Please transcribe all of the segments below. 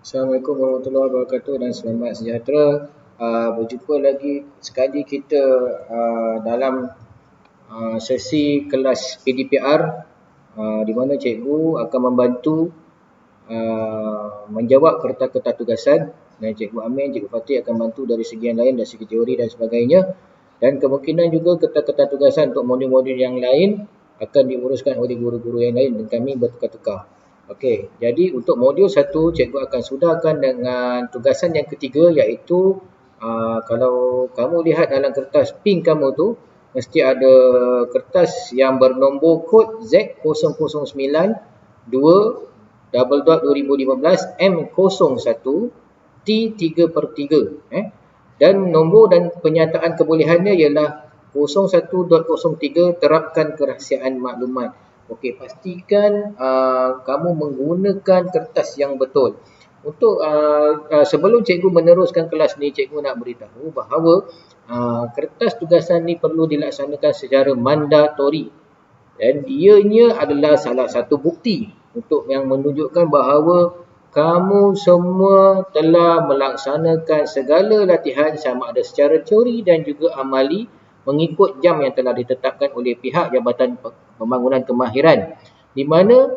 Assalamualaikum warahmatullahi wabarakatuh dan selamat sejahtera. Berjumpa lagi sekali kita dalam sesi kelas PDPR di mana cikgu akan membantu menjawab kertas-kertas tugasan, dan cikgu Amin, cikgu Fatih akan bantu dari segi yang lain, dari segi teori dan sebagainya. Dan kemungkinan juga kertas-kertas tugasan untuk modul-modul yang lain akan diuruskan oleh guru-guru yang lain dan kami bertukar-tukar. Okey, jadi untuk modul 1 cikgu akan sudahkan dengan tugasan yang ketiga, iaitu kalau kamu lihat dalam kertas pink kamu tu mesti ada kertas yang bernombor kod Z009 2015 M01 T3/3 dan nombor dan penyataan kebolehannya ialah 01.03 terapkan kerahsiaan maklumat. Okey, pastikan kamu menggunakan kertas yang betul. Untuk sebelum cikgu meneruskan kelas ni, cikgu nak beritahu bahawa kertas tugasan ni perlu dilaksanakan secara mandatori, dan ianya adalah salah satu bukti untuk yang menunjukkan bahawa kamu semua telah melaksanakan segala latihan sama ada secara teori dan juga amali mengikut jam yang telah ditetapkan oleh pihak Jabatan Pembangunan Kemahiran, di mana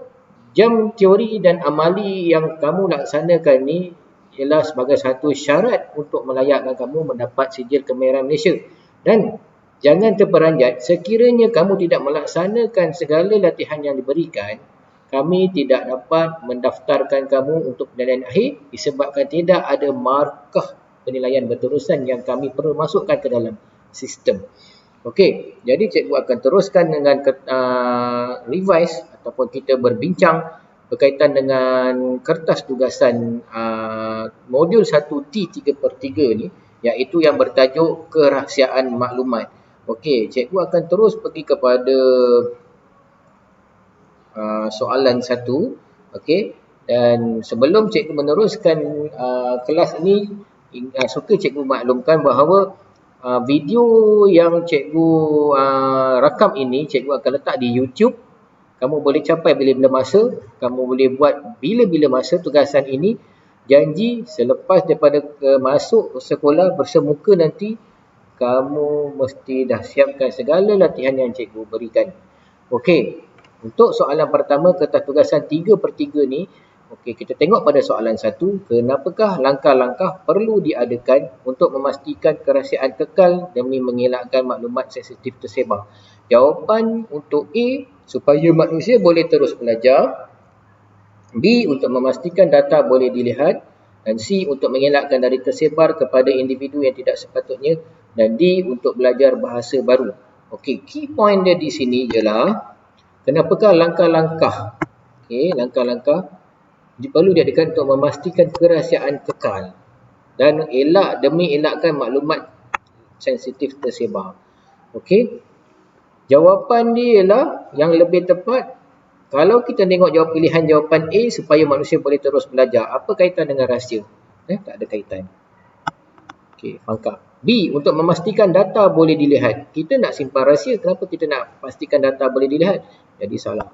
jam teori dan amali yang kamu laksanakan ni ialah sebagai satu syarat untuk melayakkan kamu mendapat sijil Kemahiran Malaysia. Dan jangan terperanjat, sekiranya kamu tidak melaksanakan segala latihan yang diberikan, kami tidak dapat mendaftarkan kamu untuk penilaian akhir disebabkan tidak ada markah penilaian berterusan yang kami perlu masukkan ke dalam sistem. Okey, jadi cikgu akan teruskan dengan revise ataupun kita berbincang berkaitan dengan kertas tugasan modul 1 T3/3 ni, iaitu yang bertajuk kerahsiaan maklumat. Okey, cikgu akan terus pergi kepada soalan 1. Okey, dan sebelum cikgu meneruskan kelas ini, suka cikgu maklumkan bahawa video yang cikgu rakam ini cikgu akan letak di YouTube. Kamu boleh capai bila-bila masa, kamu boleh buat bila-bila masa tugasan ini. Janji selepas daripada masuk sekolah bersemuka nanti, kamu mesti dah siapkan segala latihan yang cikgu berikan. Okey, untuk soalan pertama, kertas tugasan 3/3 ni, okey, kita tengok pada soalan 1, kenapakah langkah-langkah perlu diadakan untuk memastikan kerahsiaan kekal demi mengelakkan maklumat sensitif tersebar? Jawapan untuk A, supaya manusia boleh terus belajar. B, untuk memastikan data boleh dilihat. Dan C, untuk mengelakkan dari tersebar kepada individu yang tidak sepatutnya. Dan D, untuk belajar bahasa baru. Okey, key point dia di sini ialah kenapakah langkah-langkah perlu diadakan untuk memastikan kerahsiaan kekal dan demi elakkan maklumat sensitif tersebar. Okey, jawapan dia ialah yang lebih tepat. Kalau kita tengok pilihan jawapan A, supaya manusia boleh terus belajar, apa kaitan dengan rahsia? Tak ada kaitan. Okey, pangkap. B, untuk memastikan data boleh dilihat. Kita nak simpan rahsia, kenapa kita nak pastikan data boleh dilihat? Jadi salah.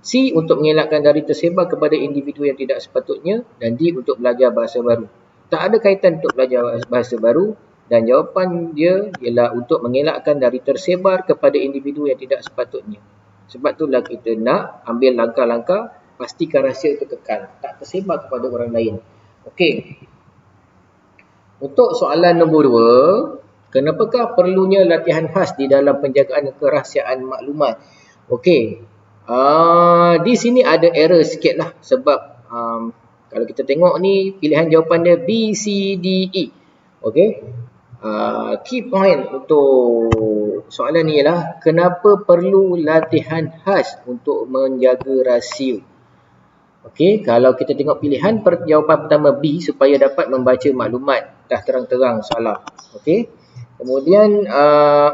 C, untuk mengelakkan dari tersebar kepada individu yang tidak sepatutnya. Dan D, untuk belajar bahasa baru. Tak ada kaitan untuk belajar bahasa baru, dan jawapan dia ialah untuk mengelakkan dari tersebar kepada individu yang tidak sepatutnya. Sebab itulah kita nak ambil langkah-langkah pastikan rahsia itu kekal, tak tersebar kepada orang lain. Okey. Untuk soalan nombor 2, kenapakah perlunya latihan khas di dalam penjagaan kerahsiaan maklumat? Okey. Di sini ada error sikit lah, sebab kalau kita tengok ni pilihan jawapan dia B, C, D, E. Okey. Key point untuk soalan ni ialah kenapa perlu latihan khas untuk menjaga rahsia? Okey, kalau kita tengok pilihan jawapan pertama B, supaya dapat membaca maklumat, dah terang-terang salah. Okey. Kemudian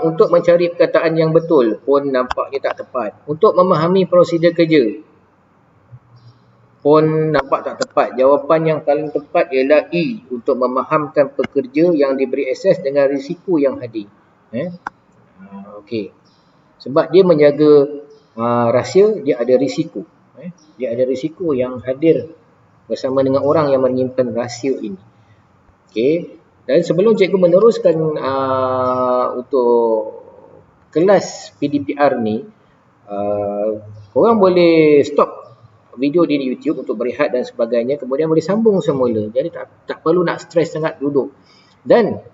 untuk mencari perkataan yang betul pun nampaknya tak tepat. Untuk memahami prosedur kerja pun nampak tak tepat. Jawapan yang paling tepat ialah E, untuk memahamkan pekerja yang diberi akses dengan risiko yang hadir. Okey. Sebab dia menjaga rahsia, dia ada risiko. Dia ada risiko yang hadir bersama dengan orang yang menyimpan rahsia ini. Okey. Dan sebelum cikgu meneruskan untuk kelas PDPR ni, korang boleh stop video di YouTube untuk berehat dan sebagainya, kemudian boleh sambung semula. Jadi tak perlu nak stres sangat duduk. Dan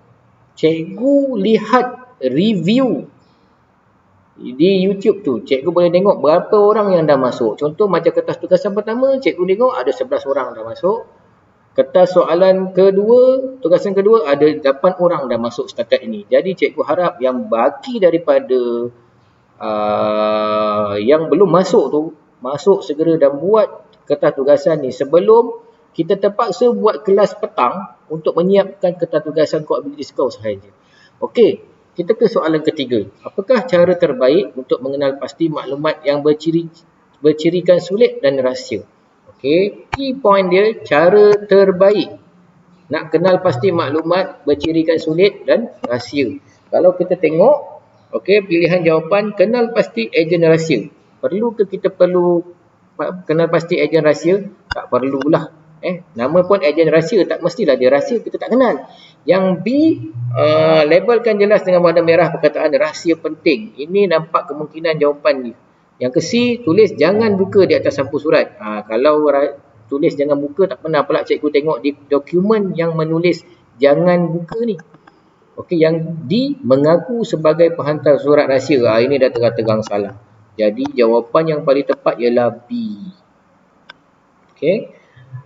cikgu lihat review di YouTube tu, cikgu boleh tengok berapa orang yang dah masuk. Contoh macam kertas tugasan pertama, cikgu tengok ada 11 orang dah masuk. Kertas soalan kedua, tugasan kedua, ada 8 orang dah masuk setakat ini. Jadi cikgu harap yang baki daripada yang belum masuk tu, masuk segera dan buat kertas tugasan ni sebelum kita terpaksa buat kelas petang untuk menyiapkan kertas tugasan core ability score sahaja. Okey, kita ke soalan ketiga. Apakah cara terbaik untuk mengenal pasti maklumat yang bercirikan sulit dan rahsia? Okey, key point dia, cara terbaik nak kenal pasti maklumat bercirikan sulit dan rahsia. Kalau kita tengok, okey, pilihan jawapan kenal pasti ejen rahsia. Perlu ke kita perlu kenal pasti ejen rahsia? Tak perlulah. Nama pun ejen rahsia, tak mestilah dia rahsia, kita tak kenal. Yang B, labelkan jelas dengan warna merah perkataan rahsia penting. Ini nampak kemungkinan jawapan ni. Yang ke C, tulis jangan buka di atas sampul surat. Kalau tulis jangan buka, tak pernah pula cikgu tengok di dokumen yang menulis jangan buka ni. Okey, yang D, mengaku sebagai penghantar surat rahsia. Ini dah terang-terang salah. Jadi jawapan yang paling tepat ialah B.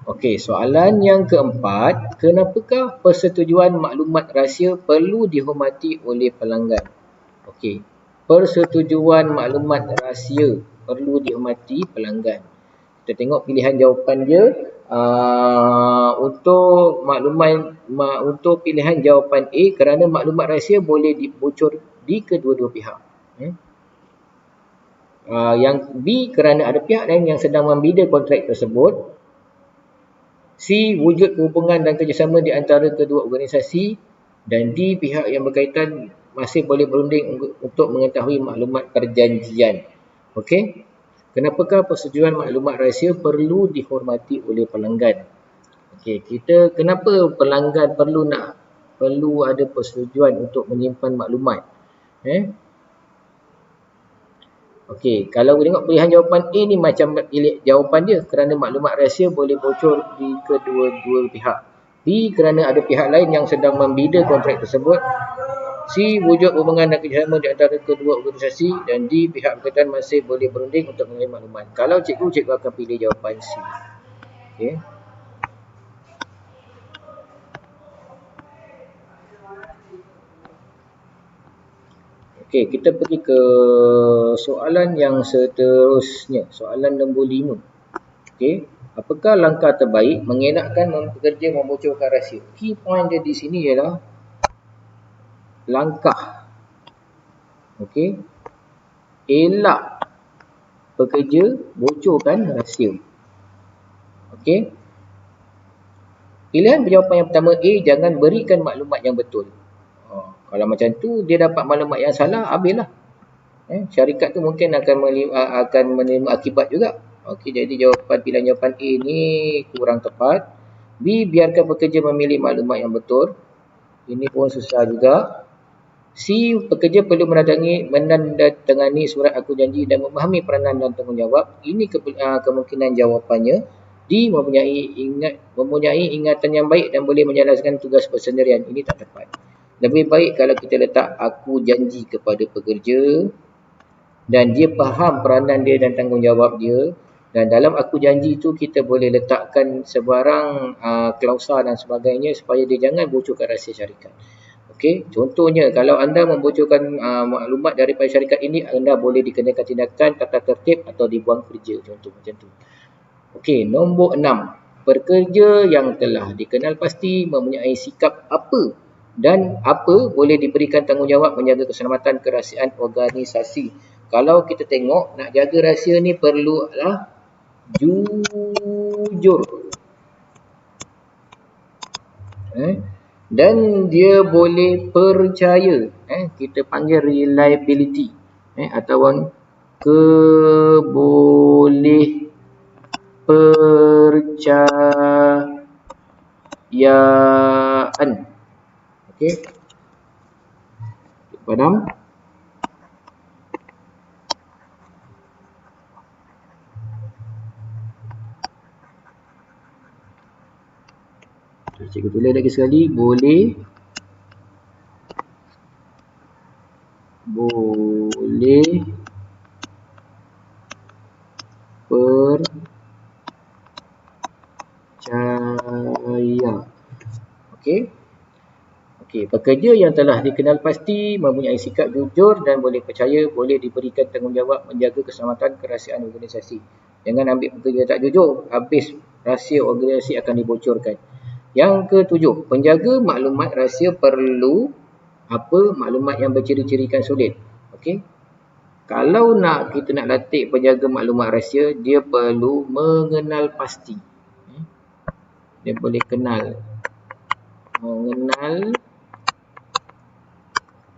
Okey, soalan yang keempat, kenapakah persetujuan maklumat rahsia perlu dihormati oleh pelanggan? Okey, persetujuan maklumat rahsia perlu dihormati pelanggan. Kita tengok pilihan jawapan dia. Untuk pilihan jawapan A, kerana maklumat rahsia boleh dibocor di kedua-dua pihak. Yang B, kerana ada pihak lain yang sedang membina kontrak tersebut. C, wujud hubungan dan kerjasama di antara kedua organisasi. Dan D, pihak yang berkaitan masih boleh berunding untuk mengetahui maklumat perjanjian. Okey, kenapakah persetujuan maklumat rahsia perlu dihormati oleh pelanggan? Okey, kenapa pelanggan perlu ada persetujuan untuk menyimpan maklumat? Okey, kalau tengok pilihan jawapan A ni macam pilih jawapan dia, kerana maklumat rahsia boleh bocor di kedua-dua pihak. B, kerana ada pihak lain yang sedang membina kontrak tersebut. C, wujud hubungan dan kerjasama di antara kedua organisasi. Dan D, pihak berkaitan masih boleh berunding untuk mengenai maklumat. Kalau cikgu akan pilih jawapan C. Okey. Okey, kita pergi ke soalan yang seterusnya. Soalan nombor 5. Okey, apakah langkah terbaik mengelakkan pekerja membocorkan rahsia? Key point dia di sini ialah langkah. Okey, elak pekerja bocorkan rahsia. Okey, pilihan jawapan yang pertama A, jangan berikan maklumat yang betul. Kalau macam tu dia dapat maklumat yang salah, habislah. Syarikat tu mungkin akan menerima akibat juga. Okey, jadi pilihan jawapan A ni kurang tepat. B, biarkan pekerja memilih maklumat yang betul. Ini pun susah juga. C, pekerja perlu menandatangani surat aku janji dan memahami peranan dan tanggungjawab. Ini kemungkinan jawapannya. D, mempunyai ingatan yang baik dan boleh menjalankan tugas bersendirian. Ini tak tepat. Lebih baik kalau kita letak aku janji kepada pekerja dan dia faham peranan dia dan tanggungjawab dia. Dan dalam aku janji tu kita boleh letakkan sebarang klausa dan sebagainya supaya dia jangan bocorkan rahsia syarikat. Okey, contohnya kalau anda membocorkan maklumat daripada syarikat ini, anda boleh dikenakan tindakan tata tertib atau dibuang kerja, contoh macam tu. Okey, nombor 6. Pekerja yang telah dikenal pasti mempunyai sikap apa dan apa boleh diberikan tanggungjawab menjaga keselamatan kerahsiaan organisasi. Kalau kita tengok, nak jaga rahsia ni perlulah jujur. Dan dia boleh percaya. Kita panggil reliability. Ataupun percayaan. Okey. Padam. Cikgu tulis lagi sekali. Boleh percaya. Okey. Okey, pekerja yang telah dikenal pasti mempunyai sikap jujur dan boleh percaya, boleh diberikan tanggungjawab menjaga keselamatan kerahsiaan organisasi. Jangan ambil pekerja tak jujur, habis rahsia organisasi akan dibocorkan. Yang ketujuh, penjaga maklumat rahsia perlu apa? Maklumat yang berciri-cirikan sulit. Okey. Kalau kita nak latih penjaga maklumat rahsia, dia perlu mengenal pasti. Dia boleh mengenal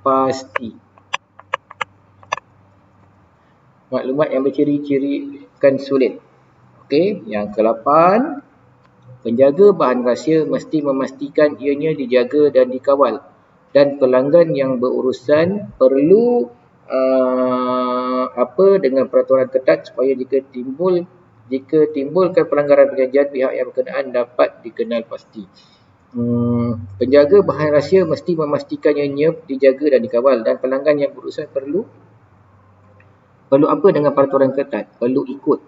pasti. Maklumat yang berciri-cirikan sulit. Okey, yang ke-8, penjaga bahan rahsia mesti memastikan ianya dijaga dan dikawal. Dan pelanggan yang berurusan perlu dengan peraturan ketat supaya jika timbulkan pelanggaran perjanjian, pihak yang berkenaan dapat dikenal pasti. Penjaga bahan rahsia mesti memastikan ianya dijaga dan dikawal, dan pelanggan yang berurusan perlu apa dengan peraturan ketat? Perlu ikut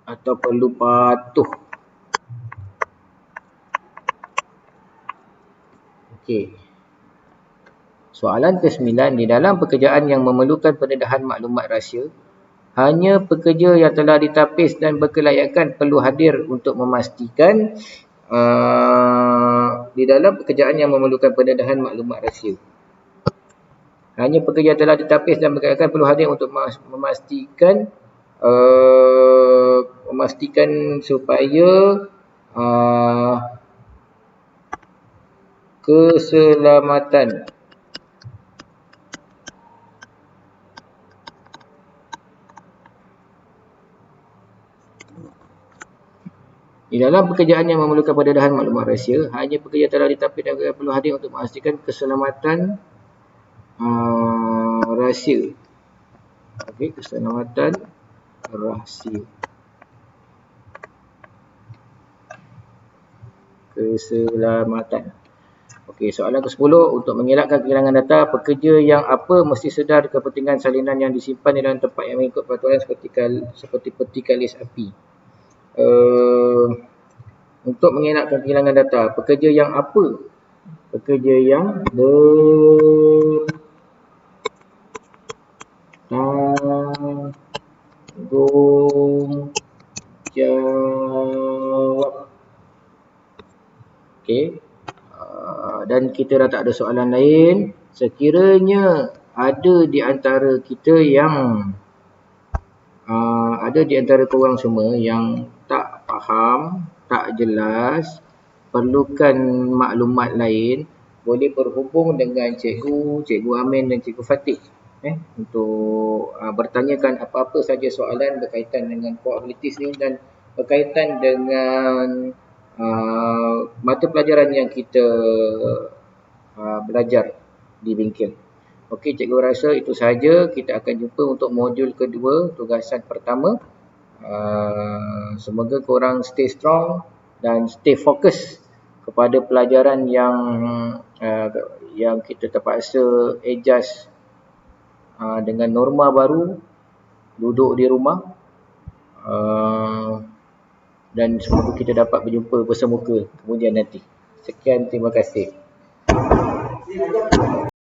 atau perlu patuh. Okey. Soalan ke-9, di dalam pekerjaan yang memerlukan pendedahan maklumat rahsia, hanya pekerja yang telah ditapis dan berkelayakan perlu hadir untuk memastikan di dalam pekerjaan yang memerlukan pendedahan maklumat rahsia. Hanya pekerja yang telah ditapis dan berkelayakan perlu hadir untuk memastikan supaya keselamatan di dalam pekerjaan yang memerlukan pendedahan maklumat rahsia, hanya pekerja telah ditapis dan perlu hadir untuk memastikan keselamatan rahsia. Okey, keselamatan rahsia. Keselamatan. Okey, soalan ke-10, untuk mengelakkan kehilangan data, pekerja yang mesti sedar kepentingan salinan yang disimpan di dalam tempat yang mengikut peraturan seperti peti kalis api. Untuk mengelakkan kehilangan data, pekerja yang bertanggung jawab. Okey. Dan kita dah tak ada soalan lain. Sekiranya ada di antara kita yang ada di antara korang semua yang tak faham, tak jelas, perlukan maklumat lain, boleh berhubung dengan Cikgu Amin dan Cikgu Fatih untuk bertanyakan apa-apa saja soalan berkaitan dengan probabilities ni dan berkaitan dengan mata pelajaran yang kita belajar di bengkel. Okey, cikgu rasa itu sahaja. Kita akan jumpa untuk modul kedua, tugasan pertama. Semoga korang stay strong dan stay fokus kepada pelajaran yang kita terpaksa adjust dengan norma baru, duduk di rumah, dan semoga kita dapat berjumpa bersemuka kemudian nanti. Sekian, terima kasih.